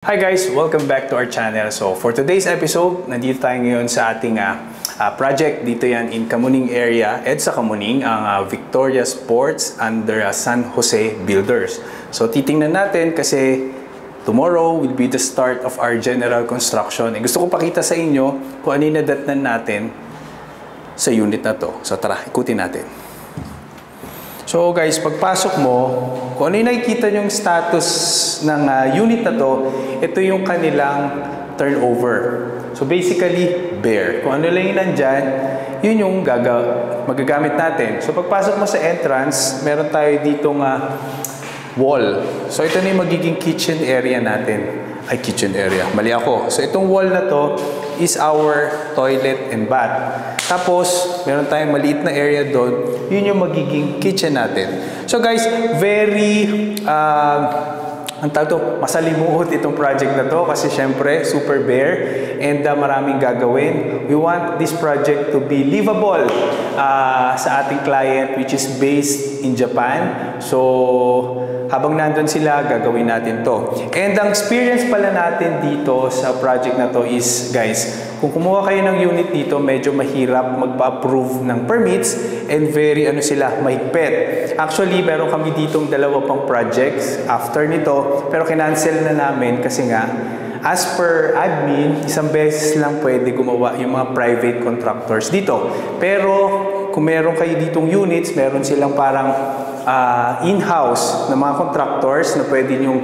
Hi guys! Welcome back to our channel. So for today's episode, nandito tayo ngayon sa ating project. Dito yan in Kamuning area, EDSA Kamuning, ang Victoria Sports under San Jose Builders. So titingnan natin kasi tomorrow will be the start of our general construction. Gusto ko pakita sa inyo kung ano yung nadatnan natin sa unit na to. So tara, ikutin natin. So guys, pagpasok mo, kung ano yung nakikita yung status ng unit na to, ito yung kanilang turnover. So basically, bare. Kung ano lang yung nandyan, yun yung magagamit natin. So pagpasok mo sa entrance, meron tayo ditong wall. So ito na yung magiging kitchen area natin. Ay, kitchen area. Mali ako. So itong wall na to is our toilet and bath. Tapos, meron tayong maliit na area doon. Yun yung magiging kitchen natin. So guys, very masalimuot itong project na to kasi syempre super bare and maraming gagawin. We want this project to be livable sa ating client which is based in Japan. So habang nandun sila, gagawin natin to. And ang experience pala natin dito sa project na to is, guys, kung kumuha kayo ng unit dito, medyo mahirap magpa-approve ng permits and very mahigpit. Actually, meron kami ditong dalawa pang projects after nito, pero kinancel na namin kasi nga, as per admin, isang beses lang pwede gumawa yung mga private contractors dito. Pero kung meron kayo ditong units, meron silang parang in-house na mga contractors na pwede nyong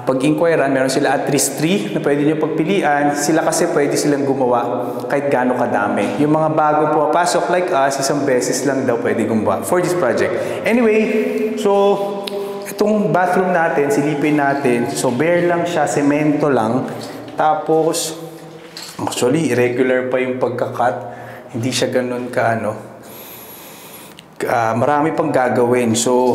pag-inquiran. Meron sila at least 3 na pwede nyong pagpilian. Sila kasi pwede silang gumawa kahit gaano kadami. Yung mga bago pumapasok like us, isang beses lang daw pwede gumawa for this project. Anyway, so itong bathroom natin, silipin natin. So bare lang siya, semento lang. Tapos, actually, irregular pa yung pagkakat. Hindi siya ganun marami pang gagawin. So,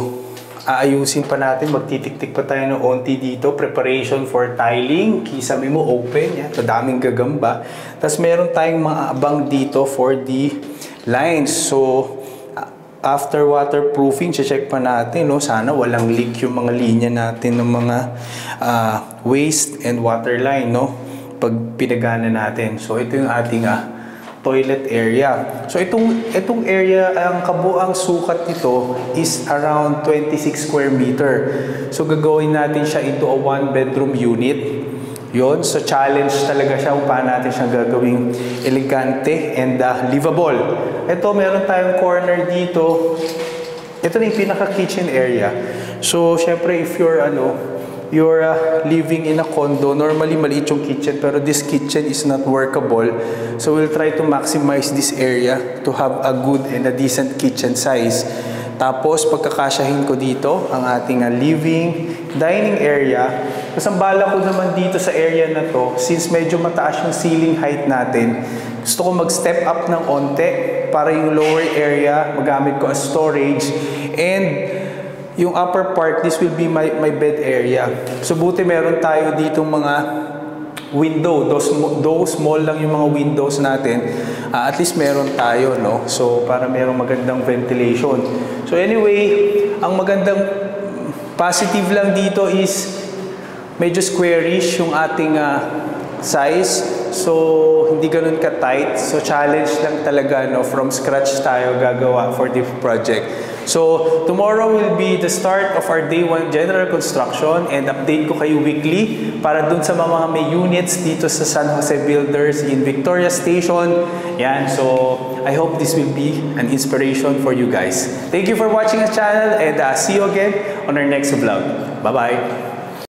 aayusin pa natin. Magtitik-tik pa tayo ng onti dito. Preparation for tiling. Kisame mo, open. Yan. Madaming gagamba. Tapos, meron tayong mga abang dito for the lines. So, after waterproofing, check pa natin. No? Sana walang leak yung mga linya natin ng mga waste and water line. No? Pag pinagana natin. So, ito yung ating toilet area. So itong area, ang kabuang sukat nito is around 26 square meter. So gagawin natin siya into a 1-bedroom unit. Yon, so challenge talaga siya kung paano natin siya gagawing elegante and livable. Ito, meron tayong corner dito. Ito na yung pinaka-kitchen area. So syempre if you're living in a condo, normally maliit yung kitchen, pero this kitchen is not workable. So we'll try to maximize this area to have a good and a decent kitchen size. Tapos pagkakasyahin ko dito ang ating living, dining area. Tapos ang bala ko naman dito sa area na to, since medyo mataas yung ceiling height natin, gusto ko mag-step up ng onte para yung lower area magamit ko as storage, and yung upper part, this will be my bed area. So buti meron tayo ditong mga window. Those small lang yung mga windows natin. At least meron tayo, no? So para merong magandang ventilation. So anyway, ang magandang positive lang dito is medyo squarish yung ating size. So hindi ganun ka-tight. So challenge lang talaga, no? From scratch tayo gagawa for this project. So, tomorrow will be the start of our day 1 general construction and update ko kayo weekly para dun sa mga may units dito sa San Jose Builders in Victoria Station. Yan, so I hope this will be an inspiration for you guys. Thank you for watching our channel and see you again on our next vlog. Bye-bye!